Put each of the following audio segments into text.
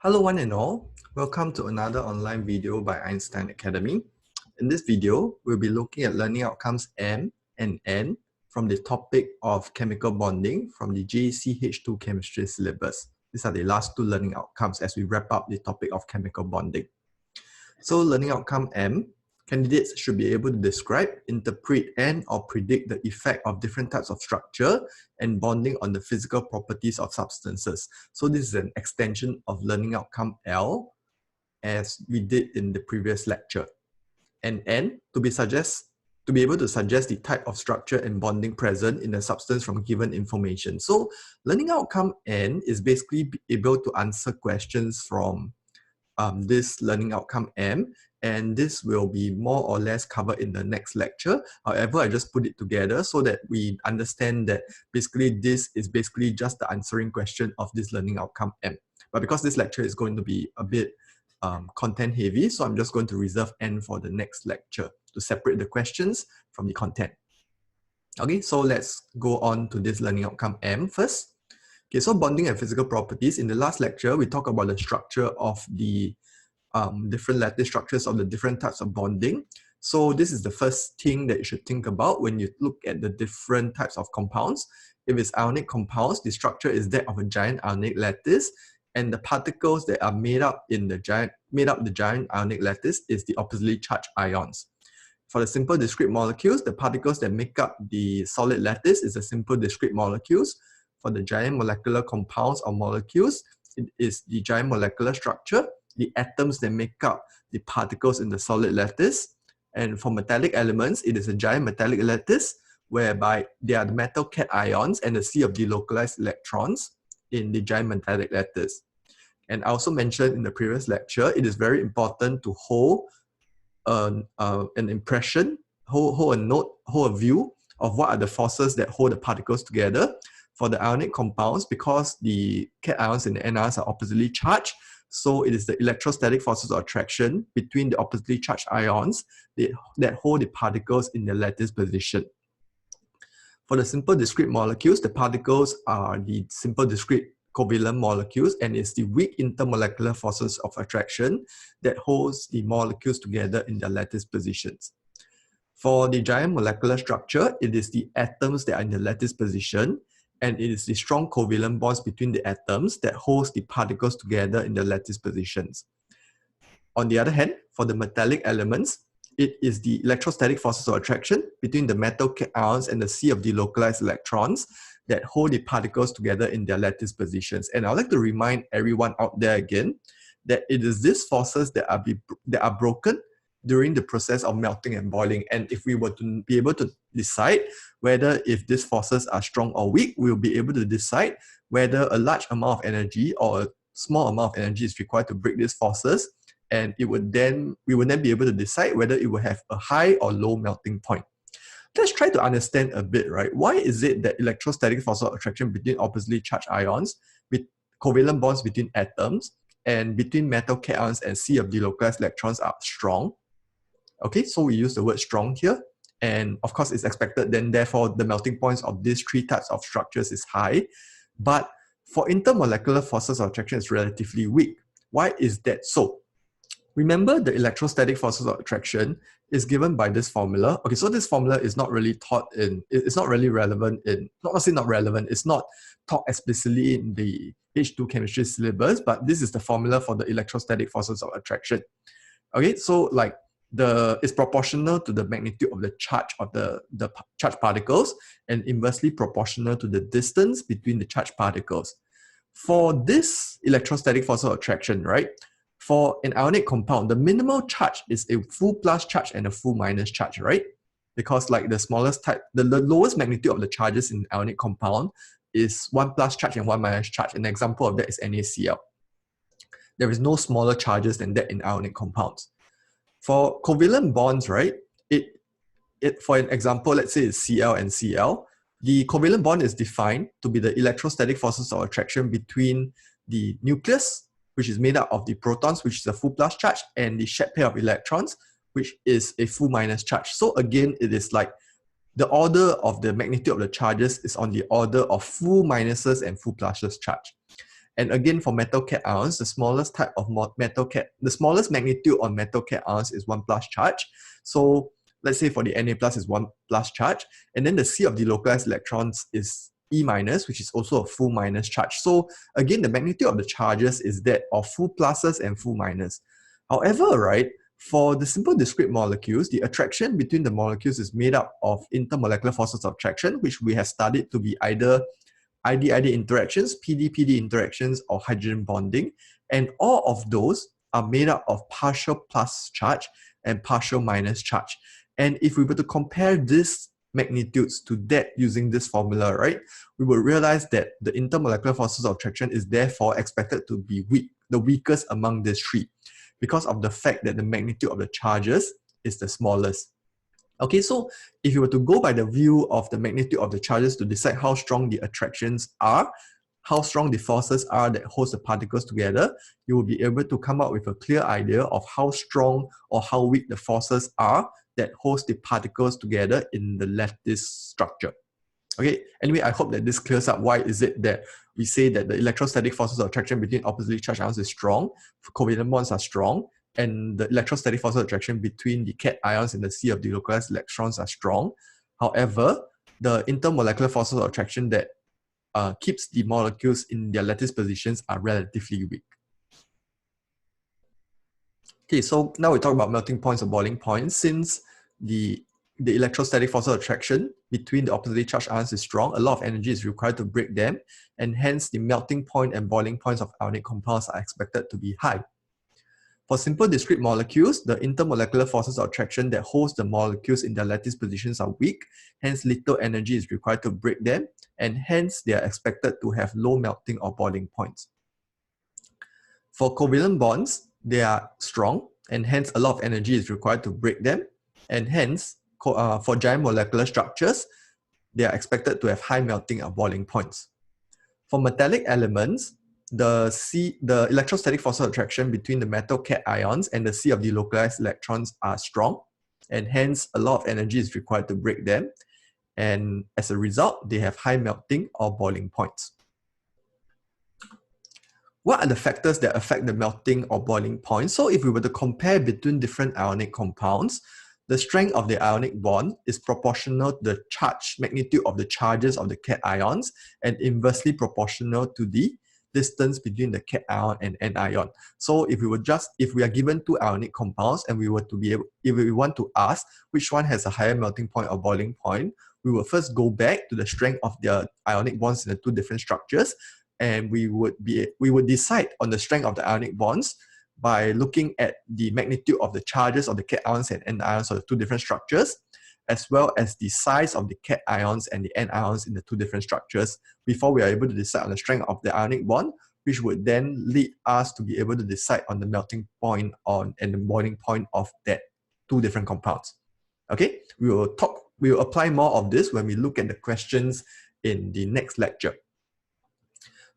Hello one and all, welcome to another online video by Einstein Academy. In this video, we'll be looking at learning outcomes M and N from the topic of chemical bonding from the JCH2 chemistry syllabus. These are the last two learning outcomes as we wrap up the topic of chemical bonding. So learning outcome M, candidates should be able to describe, interpret, and or predict the effect of different types of structure and bonding on the physical properties of substances. So this is an extension of learning outcome L as we did in the previous lecture. And N, to be able to suggest the type of structure and bonding present in a substance from given information. So learning outcome N is basically able to answer questions from this learning outcome M, and this will be more or less covered in the next lecture. However, I just put it together so that we understand that basically this is basically just the answering question of this learning outcome M. But because this lecture is going to be a bit content heavy, so I'm just going to reserve N for the next lecture to separate the questions from the content. Okay, so let's go on to this learning outcome M first. Okay, so bonding and physical properties. In the last lecture, we talked about the structure of the different lattice structures of the different types of bonding. So this is the first thing that you should think about when you look at the different types of compounds. If it's ionic compounds, the structure is that of a giant ionic lattice, and the particles that are made up the giant ionic lattice is the oppositely charged ions. For the simple discrete molecules, the particles that make up the solid lattice is the simple discrete molecules. For the giant molecular compounds or molecules, it is the giant molecular structure, the atoms that make up the particles in the solid lattice. And for metallic elements, it is a giant metallic lattice whereby they are the metal cations and the sea of delocalized electrons in the giant metallic lattice. And I also mentioned in the previous lecture, it is very important to hold an impression, hold a view of what are the forces that hold the particles together. For the ionic compounds, because the cations and the anions are oppositely charged, so it is the electrostatic forces of attraction between the oppositely charged ions that hold the particles in the lattice position. For the simple discrete molecules, the particles are the simple discrete covalent molecules, and it's the weak intermolecular forces of attraction that holds the molecules together in their lattice positions. For the giant molecular structure, it is the atoms that are in the lattice position, and it is the strong covalent bonds between the atoms that holds the particles together in the lattice positions. On the other hand, for the metallic elements, it is the electrostatic forces of attraction between the metal cations and the sea of delocalized electrons that hold the particles together in their lattice positions. And I'd like to remind everyone out there again that it is these forces that are broken during the process of melting and boiling. And if we were to be able to decide whether if these forces are strong or weak, we'll be able to decide whether a large amount of energy or a small amount of energy is required to break these forces. And we would then be able to decide whether it will have a high or low melting point. Let's try to understand a bit, right? Why is it that electrostatic forces of attraction between oppositely charged ions, with covalent bonds between atoms, and between metal cations and sea of delocalized electrons are strong? Okay, so we use the word strong here, and of course it's expected then therefore the melting points of these three types of structures is high. But for intermolecular forces of attraction is relatively weak. Why is that so? Remember, the electrostatic forces of attraction is given by this formula. Okay, so this formula is not really taught in, it's not really relevant in, not saying not relevant, it's not taught explicitly in the H2 chemistry syllabus, but this is the formula for the electrostatic forces of attraction. Okay, so like it's proportional to the magnitude of the charge of the charged particles and inversely proportional to the distance between the charged particles. For this electrostatic force of attraction, right, for an ionic compound, the minimal charge is a full plus charge and a full minus charge, right? Because like the smallest type, the lowest magnitude of the charges in ionic compound is 1 plus charge and 1 minus charge. An example of that is NaCl. There is no smaller charges than that in ionic compounds. For covalent bonds, right, for an example, let's say it's Cl and Cl, the covalent bond is defined to be the electrostatic forces of attraction between the nucleus, which is made up of the protons, which is a full plus charge, and the shared pair of electrons, which is a full minus charge. So again, it is like the order of the magnitude of the charges is on the order of full minuses and full pluses charge. And again, for metal cations, the smallest type of the smallest magnitude on metal cations is 1 plus charge. So let's say for the Na plus is 1 plus charge, and then the C of delocalized electrons is E minus, which is also a full minus charge. So again, the magnitude of the charges is that of full pluses and full minus. However, right, for the simple discrete molecules, the attraction between the molecules is made up of intermolecular forces of attraction, which we have studied to be either ID-ID interactions, PD-PD interactions, or hydrogen bonding. And all of those are made up of partial plus charge and partial minus charge. And if we were to compare these magnitudes to that using this formula, right, we will realize that the intermolecular forces of attraction is therefore expected to be weak, the weakest among these three, because of the fact that the magnitude of the charges is the smallest. Okay, so if you were to go by the view of the magnitude of the charges to decide how strong the attractions are, how strong the forces are that hold the particles together, you will be able to come up with a clear idea of how strong or how weak the forces are that hold the particles together in the lattice structure. Okay, anyway, I hope that this clears up why is it that we say that the electrostatic forces of attraction between oppositely charged ions is strong, covalent bonds are strong, and the electrostatic forces of attraction between the cation ions and the sea of delocalized electrons are strong. However, the intermolecular forces of attraction that keeps the molecules in their lattice positions are relatively weak. Okay, so now we talk about melting points or boiling points. Since the electrostatic force of attraction between the oppositely charged ions is strong, a lot of energy is required to break them, and hence the melting point and boiling points of ionic compounds are expected to be high. For simple discrete molecules, the intermolecular forces of attraction that holds the molecules in their lattice positions are weak, hence little energy is required to break them, and hence they are expected to have low melting or boiling points. For covalent bonds, they are strong, and hence a lot of energy is required to break them, and hence for giant molecular structures, they are expected to have high melting or boiling points. For metallic elements, the electrostatic force of attraction between the metal cations and the sea of delocalized electrons are strong, and hence a lot of energy is required to break them, and as a result, they have high melting or boiling points. What are the factors that affect the melting or boiling point? So if we were to compare between different ionic compounds, the strength of the ionic bond is proportional to the charge magnitude of the charges of the cations and inversely proportional to the distance between the cation and anion. So if we are given two ionic compounds and we were to be able, if we want to ask which one has a higher melting point or boiling point, we will first go back to the strength of their ionic bonds in the two different structures, and we would decide on the strength of the ionic bonds by looking at the magnitude of the charges of the cations and anions of the two different structures, as well as the size of the cations and the anions in the two different structures, before we are able to decide on the strength of the ionic bond, which would then lead us to be able to decide on the melting point and the boiling point of that two different compounds. Okay, we will apply more of this when we look at the questions in the next lecture.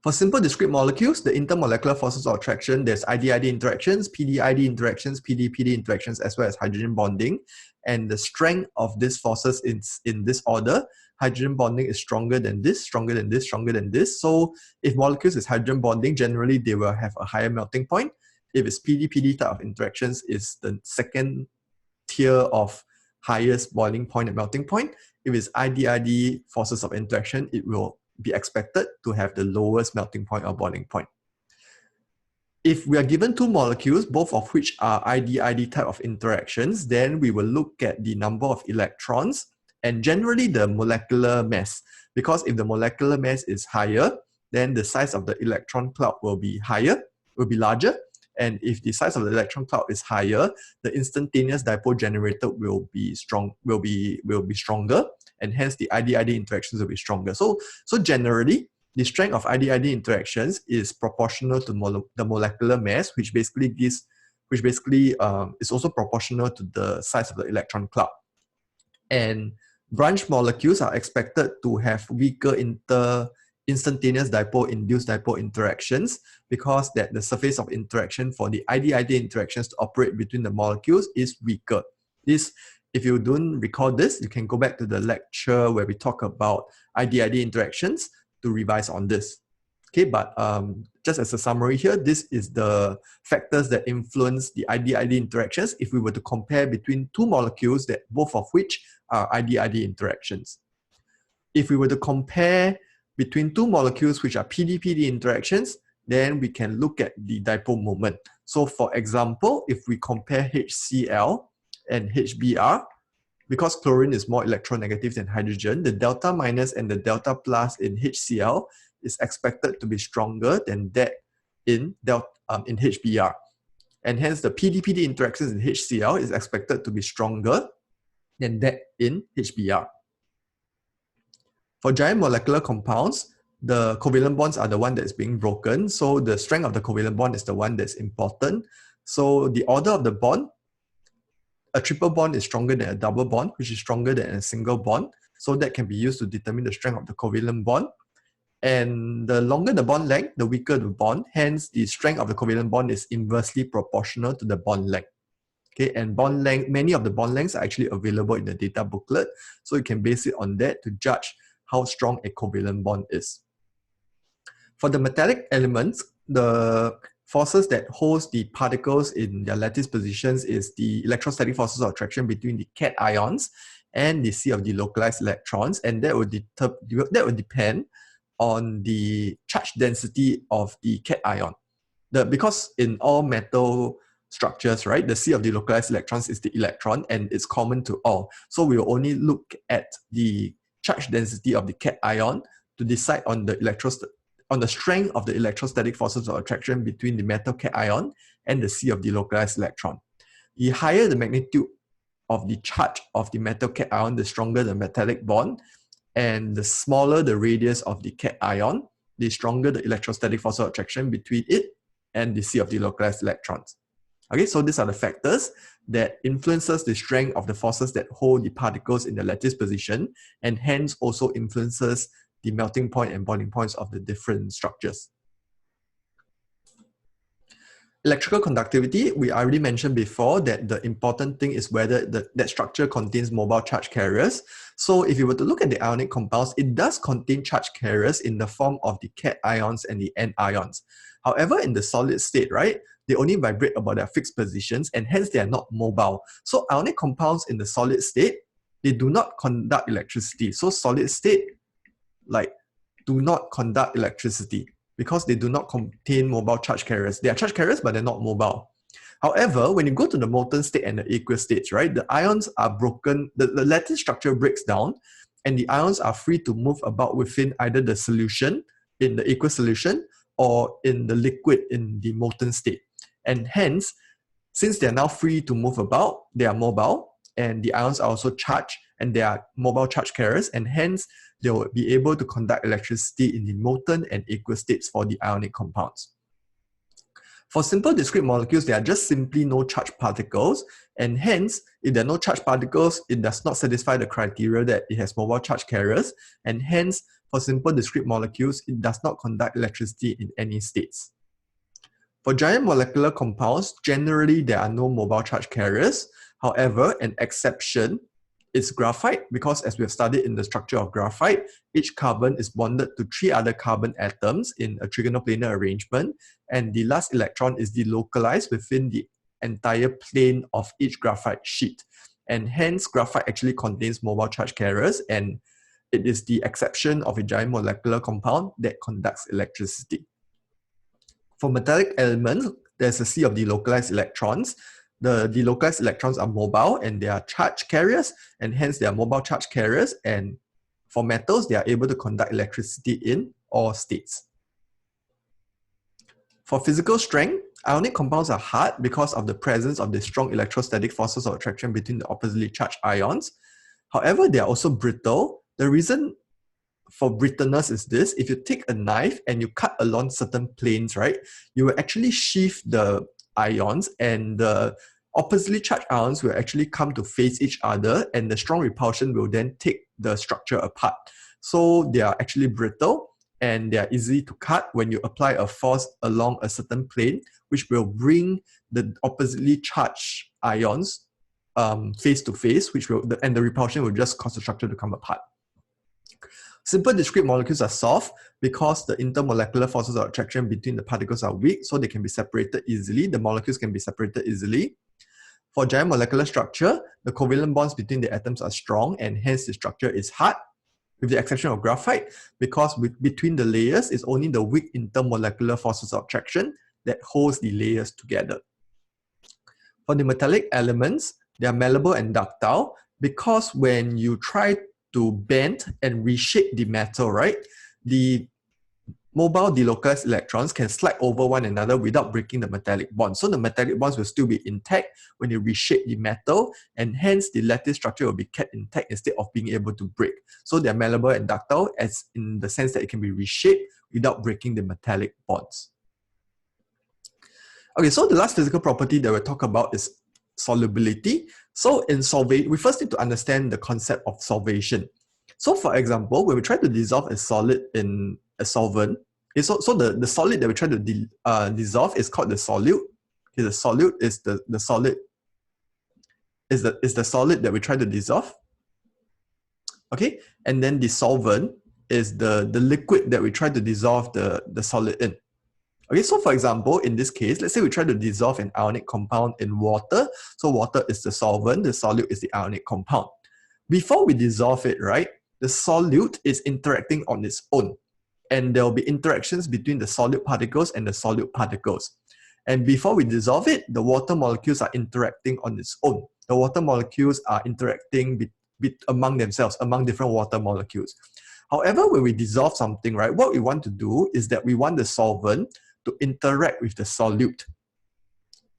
For simple discrete molecules, the intermolecular forces of attraction, there's ID-ID interactions, PD-ID interactions, PD-PD interactions, as well as hydrogen bonding. And the strength of these forces is in this order. Hydrogen bonding is stronger than this, stronger than this, stronger than this. So if molecules is hydrogen bonding, generally they will have a higher melting point. If it's PD-PD type of interactions, is the second tier of highest boiling point and melting point. If it's ID-ID forces of interaction, it will be expected to have the lowest melting point or boiling point. If we are given two molecules, both of which are ID-ID type of interactions, then we will look at the number of electrons and generally the molecular mass. Because if the molecular mass is higher, then the size of the electron cloud will be larger. And if the size of the electron cloud is higher, the instantaneous dipole generated will be stronger, and hence the ID-ID interactions will be stronger. So generally, the strength of ID-ID interactions is proportional to the molecular mass, which basically is also proportional to the size of the electron cloud. And branch molecules are expected to have weaker instantaneous induced dipole interactions, because that the surface of interaction for the ID-ID interactions to operate between the molecules is weaker. If you don't recall this, you can go back to the lecture where we talk about ID-ID interactions to revise on this. Okay, but just as a summary here, this is the factors that influence the ID-ID interactions if we were to compare between two molecules that both of which are ID-ID interactions. If we were to compare between two molecules which are PD-PD interactions, then we can look at the dipole moment. So for example, if we compare HCl and HBr, because chlorine is more electronegative than hydrogen, the delta minus and the delta plus in HCl is expected to be stronger than that in HBr. And hence the PD-PD interactions in HCl is expected to be stronger than that in HBr. For giant molecular compounds, the covalent bonds are the one that is being broken. So the strength of the covalent bond is the one that's important. So the order of the bond, a triple bond is stronger than a double bond, which is stronger than a single bond. So that can be used to determine the strength of the covalent bond. And the longer the bond length, the weaker the bond. Hence, the strength of the covalent bond is inversely proportional to the bond length. Okay, and bond length, many of the bond lengths are actually available in the data booklet. So you can base it on that to judge how strong a covalent bond is. For the metallic elements, the forces that holds the particles in their lattice positions is the electrostatic forces of attraction between the cations and the sea of delocalized electrons, and that would depend on the charge density of the cation. Because in all metal structures, right, the sea of delocalized electrons is the electron and it's common to all. So we will only look at the charge density of the cation to decide on the strength of the electrostatic forces of attraction between the metal cation and the sea of delocalized electron. The higher the magnitude of the charge of the metal cation, the stronger the metallic bond, and the smaller the radius of the cation, the stronger the electrostatic force of attraction between it and the sea of delocalized electrons. Okay, so these are the factors that influences the strength of the forces that hold the particles in the lattice position, and hence also influences the melting point and boiling points of the different structures. Electrical conductivity, we already mentioned before that the important thing is whether that structure contains mobile charge carriers. So if you were to look at the ionic compounds, it does contain charge carriers in the form of the cations and the anions. However, in the solid state, right, they only vibrate about their fixed positions and hence they are not mobile. So ionic compounds in the solid state, they do not conduct electricity. So solid state, like, do not conduct electricity, because they do not contain mobile charge carriers. They are charge carriers, but they're not mobile. However, when you go to the molten state and the aqueous states, right, the ions are broken, the lattice structure breaks down, and the ions are free to move about within either the solution in the aqueous solution or in the liquid in the molten state. And hence, since they're now free to move about, they are mobile, and the ions are also charged, and they are mobile charge carriers, and hence they will be able to conduct electricity in the molten and aqueous states for the ionic compounds. For simple discrete molecules, there are just simply no charged particles, and hence, if there are no charged particles, it does not satisfy the criteria that it has mobile charge carriers, and hence, for simple discrete molecules, it does not conduct electricity in any states. For giant molecular compounds, generally there are no mobile charge carriers. However, an exception is graphite, because as we have studied in the structure of graphite, each carbon is bonded to 3 other carbon atoms in a trigonoplanar arrangement, and the last electron is delocalized within the entire plane of each graphite sheet. And hence, graphite actually contains mobile charge carriers, and it is the exception of a giant molecular compound that conducts electricity. For metallic elements, there's a sea of delocalized electrons. The delocalized electrons are mobile and they are charge carriers, and hence they are mobile charge carriers. And for metals, they are able to conduct electricity in all states. For physical strength, ionic compounds are hard because of the presence of the strong electrostatic forces of attraction between the oppositely charged ions. However, they are also brittle. The reason for brittleness is this: if you take a knife and you cut along certain planes, right, you will actually sheath the ions, and the oppositely charged ions will actually come to face each other, and the strong repulsion will then take the structure apart. So they are actually brittle, and they are easy to cut when you apply a force along a certain plane, which will bring the oppositely charged ions face to face, and the repulsion will just cause the structure to come apart. Simple discrete molecules are soft because the intermolecular forces of attraction between the particles are weak, so they can be separated easily. The molecules can be separated easily. For giant molecular structure, the covalent bonds between the atoms are strong, and hence the structure is hard, with the exception of graphite, because between the layers is only the weak intermolecular forces of attraction that holds the layers together. For the metallic elements, they are malleable and ductile because when you try to bend and reshape the metal, right, the mobile delocalized electrons can slide over one another without breaking the metallic bonds. So the metallic bonds will still be intact when you reshape the metal, and hence the lattice structure will be kept intact instead of being able to break. So they are malleable and ductile as in the sense that it can be reshaped without breaking the metallic bonds. Okay, so the last physical property that we'll talk about is solubility. So in solvation, we first need to understand the concept of solvation. So for example, when we try to dissolve a solid in a solvent, okay, so the solid that we try to dissolve is called the solute. Okay, the solute is the solid is the solid that we try to dissolve. Okay, and then the solvent is the liquid that we try to dissolve the solid in. Okay, so for example, in this case, let's say we try to dissolve an ionic compound in water. So water is the solvent, the solute is the ionic compound. Before we dissolve it, right, the solute is interacting on its own. And there will be interactions between the solid particles and the solute particles. And before we dissolve it, the water molecules are interacting on its own. The water molecules are interacting among themselves, among different water molecules. However, when we dissolve something, right, what we want to do is that we want the solvent to interact with the solute.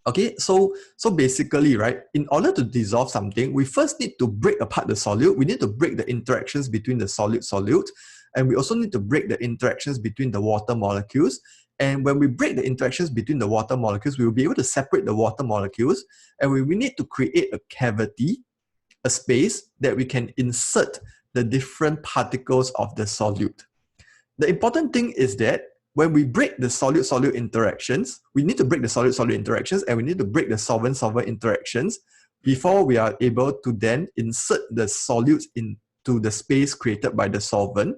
Okay, so basically, right, in order to dissolve something, we first need to break apart the solute. We need to break the interactions between the solute, and we also need to break the interactions between the water molecules. And when we break the interactions between the water molecules, we will be able to separate the water molecules, and we need to create a cavity, a space that we can insert the different particles of the solute. The important thing is that when we break the solute-solute interactions, we need to break the solute-solute interactions, and we need to break the solvent-solvent interactions before we are able to then insert the solutes into the space created by the solvent.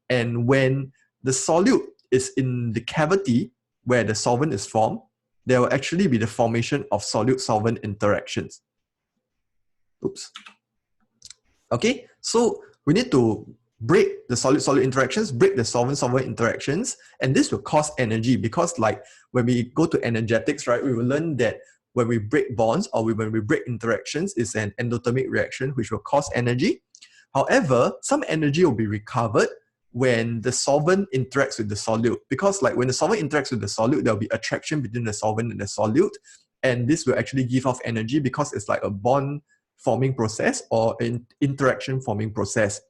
And when the solute is in the cavity where the solvent is formed, there will actually be the formation of solute-solvent interactions. Oops. Okay, so we need to break the solute-solute interactions, break the solvent-solvent interactions, and this will cause energy because, like, when we go to energetics, right, we will learn that when we break bonds or when we break interactions, it's an endothermic reaction which will cause energy. However, some energy will be recovered when the solvent interacts with the solute, because like when the solvent interacts with the solute, there will be attraction between the solvent and the solute, and this will actually give off energy because it's like a bond forming process or an interaction forming process.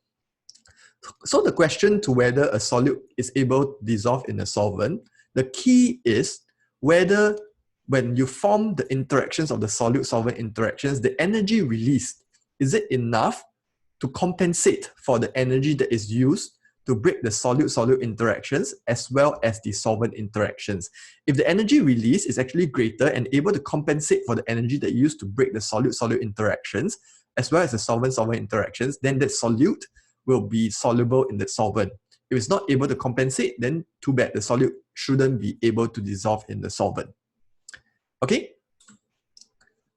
So the question to whether a solute is able to dissolve in a solvent, the key is whether when you form the interactions of the solute-solvent interactions, the energy released, is it enough to compensate for the energy that is used to break the solute-solute interactions as well as the solvent interactions? If the energy release is actually greater and able to compensate for the energy that you used to break the solute-solute interactions as well as the solvent-solvent interactions, then that solute will be soluble in the solvent. If it's not able to compensate, then too bad, the solute shouldn't be able to dissolve in the solvent. Okay?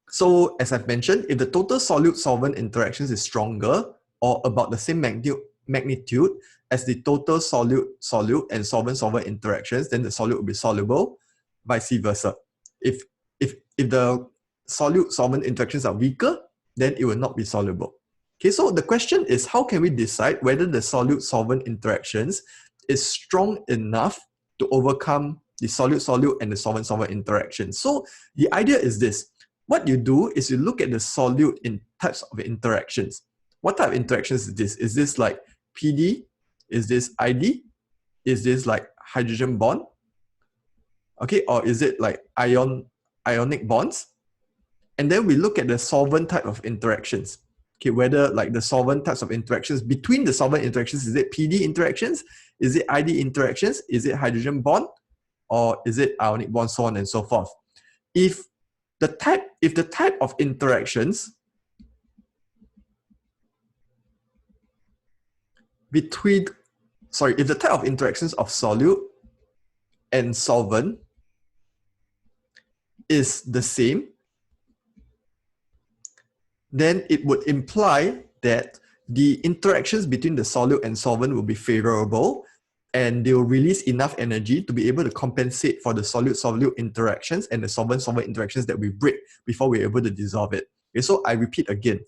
So as I've mentioned, if the total solute-solvent interactions is stronger or about the same magnitude as the total solute and solvent-solvent interactions, then the solute will be soluble, vice versa. If the solute-solvent interactions are weaker, then it will not be soluble. Okay, so the question is, how can we decide whether the solute-solvent interactions is strong enough to overcome the solute-solute and the solvent-solvent interactions? So the idea is this. What you do is you look at the solute in types of interactions. What type of interactions is this? Is this like PD? Is this ID? Is this like hydrogen bond? Okay, or is it like ionic bonds? And then we look at the solvent type of interactions. Okay, whether like the solvent types of interactions between the solvent interactions, is it PD interactions? Is it ID interactions? Is it hydrogen bond? Or is it ionic bond, so on and so forth? If the type of interactions between if the type of interactions of solute and solvent is the same, then it would imply that the interactions between the solute and solvent will be favorable, and they will release enough energy to be able to compensate for the solute-solute interactions and the solvent-solvent interactions that we break before we're able to dissolve it. Okay, so I repeat again,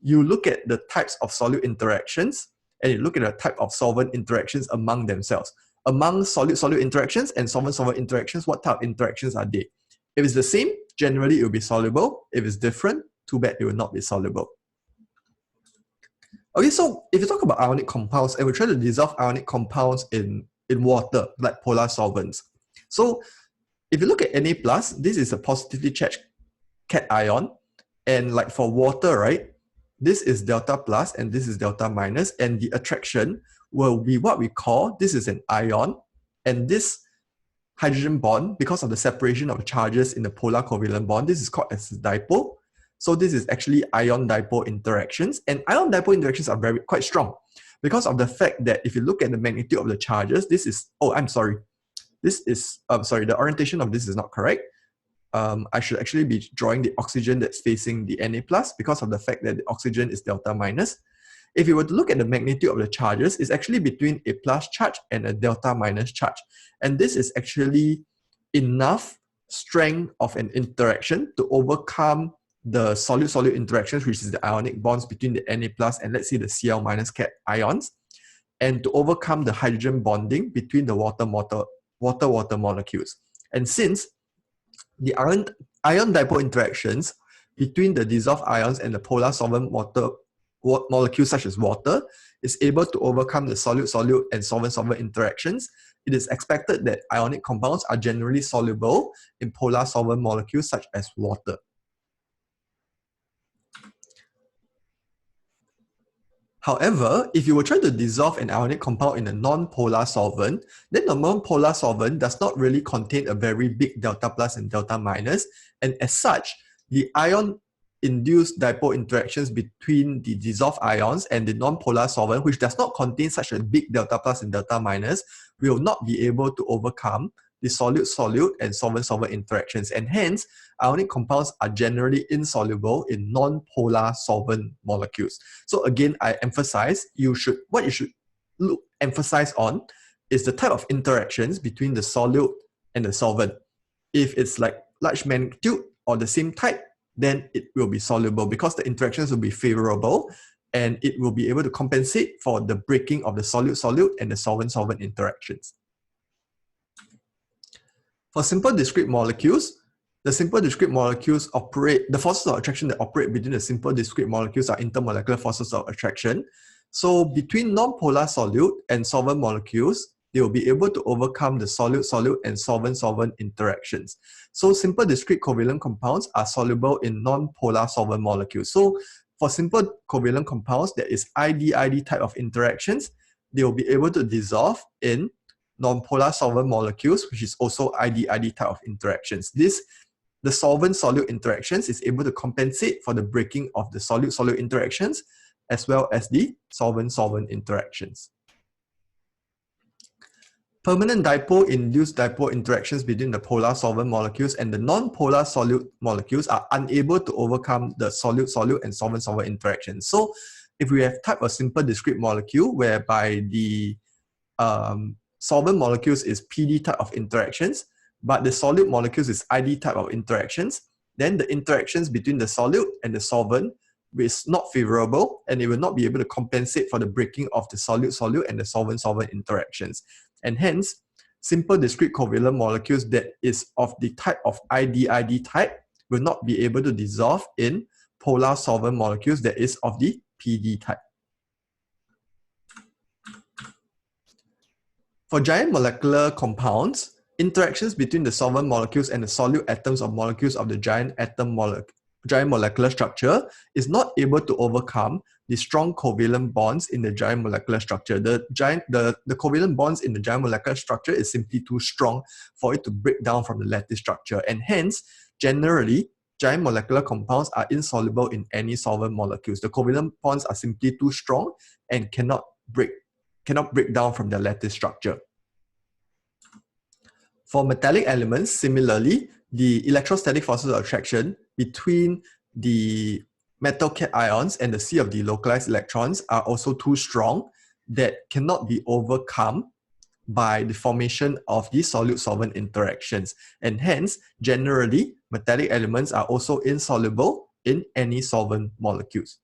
you look at the types of solute interactions and you look at the type of solvent interactions among themselves. Among solute-solute interactions and solvent-solvent interactions, what type of interactions are they? If it's the same, generally it will be soluble. If it's different, too bad it will not be soluble. Okay, so if you talk about ionic compounds and we try to dissolve ionic compounds in water, like polar solvents. So if you look at Na+, this is a positively charged cation. And like for water, right, this is delta plus and this is delta minus, and the attraction will be what we call, this is an ion, and this hydrogen bond, because of the separation of charges in the polar covalent bond, this is called as dipole. So this is actually ion-dipole interactions, and ion-dipole interactions are quite strong because of the fact that if you look at the magnitude of the charges, this is, the orientation of this is not correct. I should actually be drawing the oxygen that's facing the Na+, because of the fact that the oxygen is delta minus. If you were to look at the magnitude of the charges, it's actually between a plus charge and a delta minus charge. And this is actually enough strength of an interaction to overcome the solute-solute interactions, which is the ionic bonds between the Na+ and let's say the Cl- cat ions, and to overcome the hydrogen bonding between the water-water molecules. And since the ion-dipole interactions between the dissolved ions and the polar solvent molecules such as water is able to overcome the solute-solute and solvent-solvent interactions, it is expected that ionic compounds are generally soluble in polar solvent molecules such as water. However, if you were trying to dissolve an ionic compound in a non-polar solvent, then the non-polar solvent does not really contain a very big delta plus and delta minus, and as such, the ion-induced dipole interactions between the dissolved ions and the non-polar solvent, which does not contain such a big delta plus and delta minus, will not be able to overcome the solute-solute and solvent-solvent interactions, and hence, ionic compounds are generally insoluble in non-polar solvent molecules. So again, I emphasize, what you should emphasize on is the type of interactions between the solute and the solvent. If it's like large magnitude or the same type, then it will be soluble because the interactions will be favorable and it will be able to compensate for the breaking of the solute-solute and the solvent-solvent interactions. For simple discrete molecules, the simple discrete molecules the forces of attraction that operate between the simple discrete molecules are intermolecular forces of attraction. So between non-polar solute and solvent molecules, they will be able to overcome the solute-solute and solvent-solvent interactions. So simple discrete covalent compounds are soluble in non-polar solvent molecules. So for simple covalent compounds, there is ID-ID type of interactions. They will be able to dissolve in non-polar solvent molecules, which is also ID-ID type of interactions. The solvent-solute interactions is able to compensate for the breaking of the solute-solute interactions as well as the solvent-solvent interactions. Permanent dipole-induced dipole interactions between the polar solvent molecules and the non-polar solute molecules are unable to overcome the solute-solute and solvent-solvent interactions. So if we have type of simple discrete molecule whereby the solvent molecules is PD type of interactions, but the solute molecules is ID type of interactions, then the interactions between the solute and the solvent is not favorable and it will not be able to compensate for the breaking of the solute-solute and the solvent-solvent interactions. And hence, simple discrete covalent molecules that is of the type of ID-ID type will not be able to dissolve in polar solvent molecules that is of the PD type. For giant molecular compounds, interactions between the solvent molecules and the solute atoms of molecules of the giant molecular structure is not able to overcome the strong covalent bonds in the giant molecular structure. The covalent bonds in the giant molecular structure is simply too strong for it to break down from the lattice structure, and hence, generally, giant molecular compounds are insoluble in any solvent molecules. The covalent bonds are simply too strong and cannot cannot break down from their lattice structure. For metallic elements, similarly, the electrostatic forces of attraction between the metal cations and the sea of delocalized electrons are also too strong that cannot be overcome by the formation of these solute-solvent interactions. And hence, generally, metallic elements are also insoluble in any solvent molecules.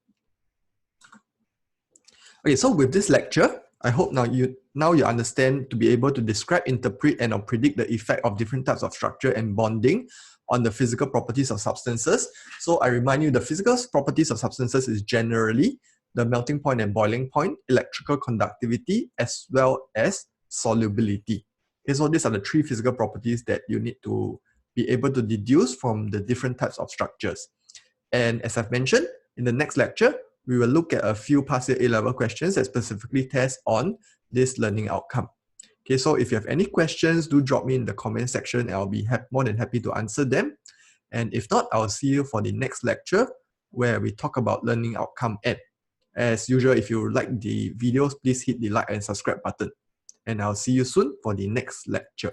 Okay, so with this lecture, I hope now you understand to be able to describe, interpret, and or predict the effect of different types of structure and bonding on the physical properties of substances. So I remind you, the physical properties of substances is generally the melting point and boiling point, electrical conductivity, as well as solubility. Okay, so these are the three physical properties that you need to be able to deduce from the different types of structures. And as I've mentioned, in the next lecture, we will look at a few past year A-level questions that specifically test on this learning outcome. Okay, so if you have any questions, do drop me in the comment section and I'll be more than happy to answer them. And if not, I'll see you for the next lecture where we talk about learning outcome N. As usual, if you like the videos, please hit the like and subscribe button. And I'll see you soon for the next lecture.